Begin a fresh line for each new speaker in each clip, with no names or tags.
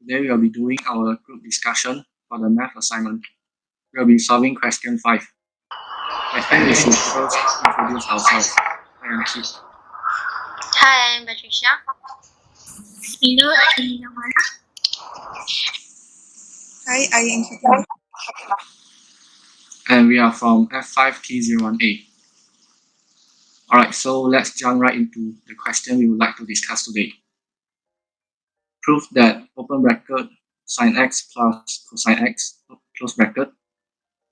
Today we will be doing our group discussion for the math assignment. We will be solving question 5. I think we should first introduce ourselves. I am Kit.
Hi, I'm Patricia.
Hello, I'm Lamara.
Hi, I am Fatima.
And we are from F5T01A. Alright, so let's jump right into the question we would like to discuss today. Prove that open bracket sin x plus cosine x close bracket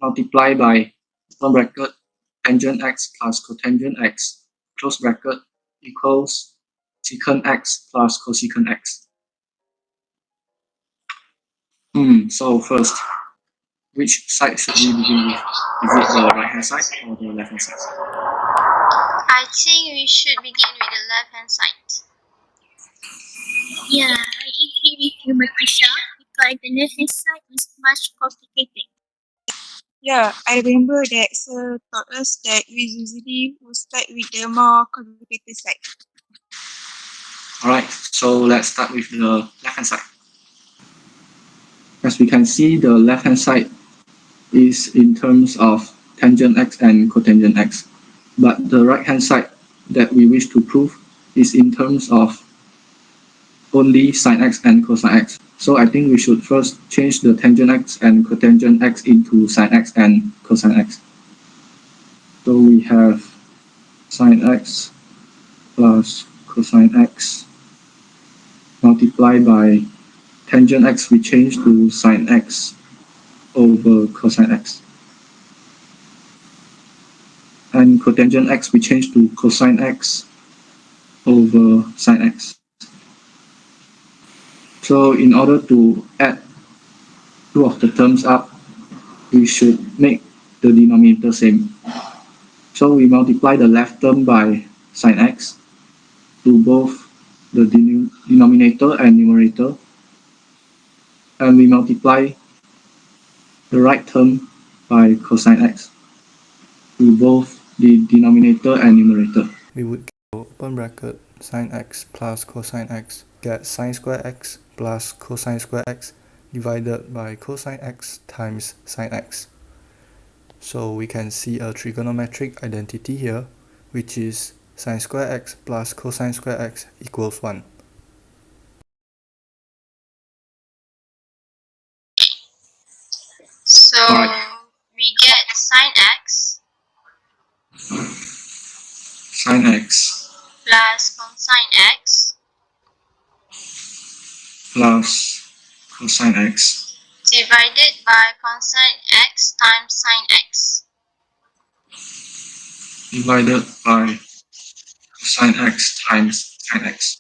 multiply by open bracket tangent x plus cotangent x close bracket equals secant x plus cosecant x. So first, which side should we begin with? Is it the right hand side or the left hand side?
I think we should begin with the left hand side.
Yeah, I agree with you, Patricia, because the left hand side is much complicated.
Yeah, I remember that Sir taught us that we usually will start with the more complicated side.
Alright, so let's start with the left hand side. As we can see, the left hand side is in terms of tangent x and cotangent x, but the right hand side that we wish to prove is in terms of only sin x and cosine x. So I think we should first change the tangent x and cotangent x into sin x and cosine x. So we have sin x plus cosine x multiplied by tangent x we change to sin x over cosine x. And cotangent x we change to cosine x over sin x. So in order to add two of the terms up, we should make the denominator same. So we multiply the left term by sin x to both the denominator and numerator, and we multiply the right term by cosine x to both the denominator and numerator.
We would get open bracket sin x plus cosine x get sin square x plus cosine square x divided by cosine x times sin x. So we can see a trigonometric identity here, which is sin square x plus cosine square x equals 1.
So we get sin x plus cosine x
plus cosine x
divided by cosine x times sin x.
divided by cosine x times sin x.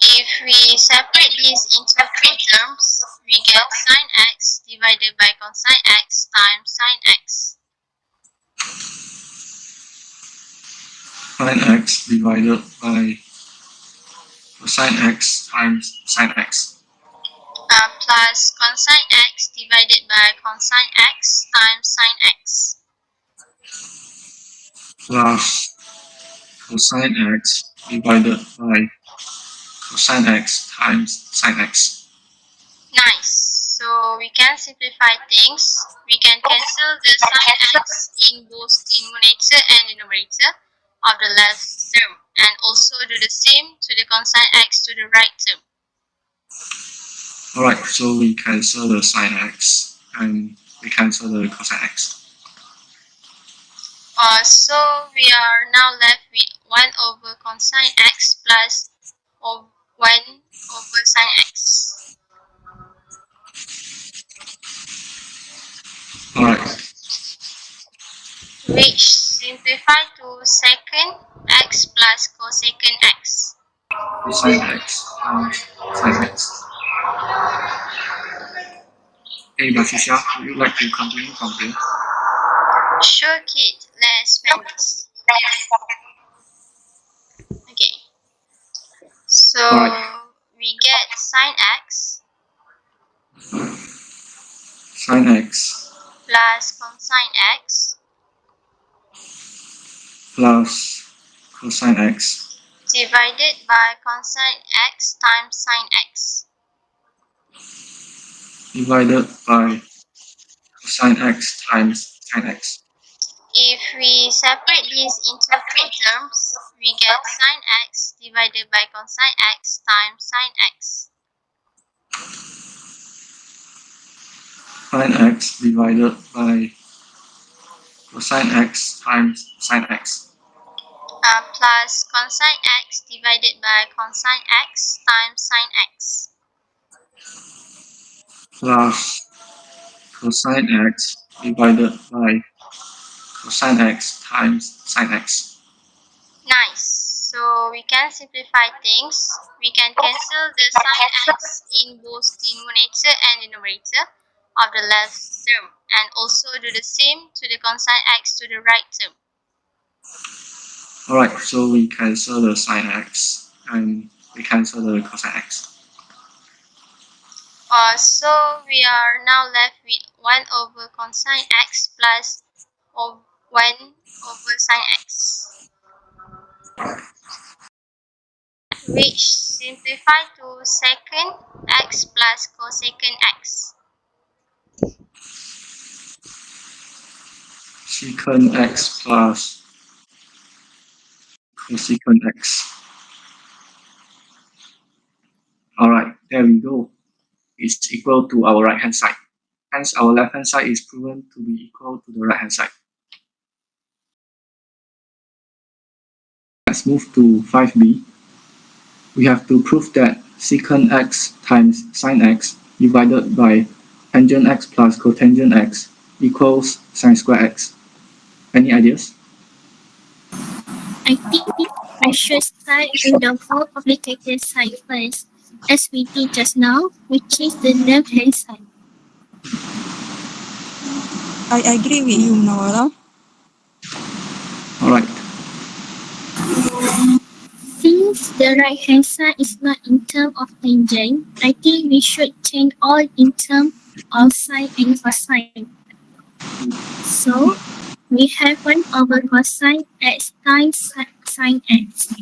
If we separate these into three terms, we get sin x divided by cosine x times sin x.
Sin x divided by cosine x times sin x.
Plus cosine x divided by cosine x times sin x.
Plus cosine x divided by cosine x times sin x.
Nice. So we can simplify things. We can cancel the sin x in both the numerator and the numerator of the left term, and also do the same to the cosine x to the right term.
Alright, so we cancel the sin x and we cancel the cosine x.
So we are now left with 1 over cosine x plus 1 over sin x.
Alright,
Which simplify to secant x plus cosecant x.
cosine x times sine x. Hey, Batisha, would you like to continue from here?
Sure, Kate. Let's spend this. Okay. So
Alright.
we get sine x
Sine x
plus cosine x
plus cosine x
divided by cosine x times sine x.
divided by cosine x times sine x.
If we separate these into two terms, we get sine x divided by cosine x times sine x.
Sine x divided by cosine x times sine x
Plus cosine x divided by cosine x times sine x.
plus cosine x divided by cosine x times sine x.
Nice. So we can simplify things. We can cancel the sine x in both the numerator and the numerator of the left term, and also do the same to the cosine x to the right term.
Alright, so we cancel the sine x and we cancel the cosine x.
So we are now left with 1 over cosine x plus 1 over sine x, which simplify to secant x plus cosecant x.
Secant x plus cosecant x. Alright, there we go. It's equal to our right hand side. Hence, our left hand side is proven to be equal to the right hand side. Let's move to 5b. We have to prove that secant x times sine x divided by tangent x plus cotangent x equals sine square x. Any ideas?
I think I should start with the more complicated side first, as we did just now, which is the left-hand side.
I agree with you, Nawara.
Alright,
Since the right-hand side is not in terms of tangent, I think we should change all in terms of sine and cosine. So, we have 1 over cosine x times sine x.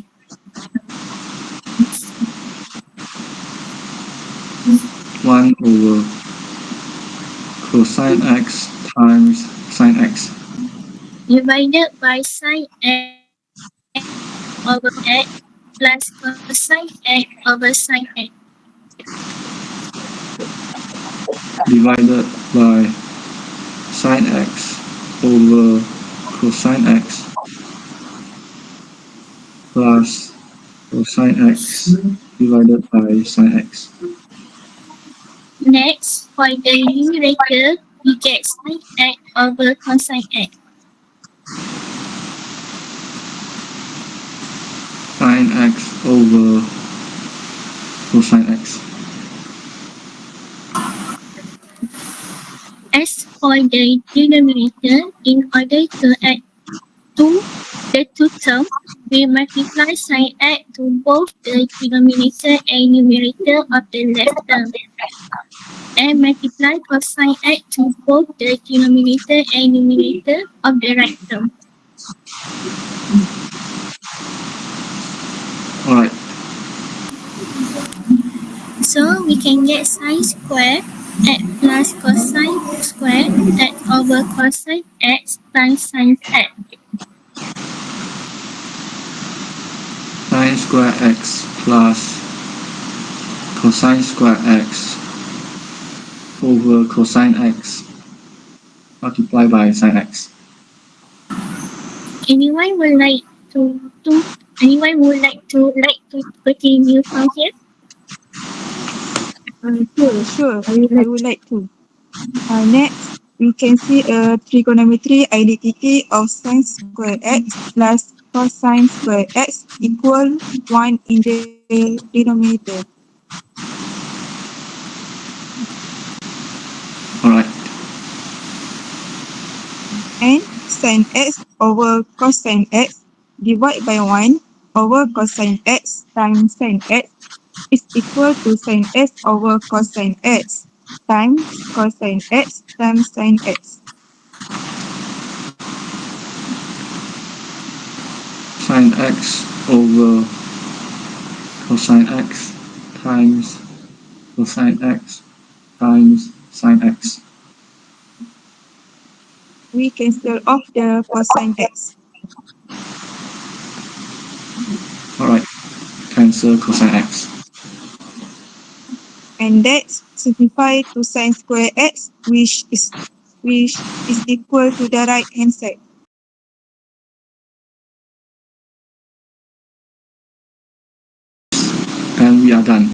1 over cosine x times sine x
Divided by sine x over x plus cosine x over sine x.
divided by sine x over cosine x plus cosine x divided by sine x.
Next, for the numerator, we get sine x over cosine x.
Sine x over cosine x.
As for the denominator, in order to add the two terms, we multiply sine x to both the denominator and numerator of the left term, and multiply cosine x to both the denominator and numerator of the right term.
Alright,
So we can get sine square x plus cosine square x over cosine x times sine x.
sine square x plus cosine square x over cosine x multiplied by sine x.
Anyone would like to continue from here?
Sure. I would like to. Next, we can see a trigonometry identity of sine square x plus cosine square x equal 1 in the denominator.
Alright.
And sin x over cosine x divided by 1 over cosine x times sin x is equal to sin x over cosine x times cosine x times sin x.
Sine x over cosine x times cosine x times sine x.
We cancel off the cosine x.
Alright, cancel cosine x.
And that's simplified to sin square x, which is equal to the right hand side.
And we are done.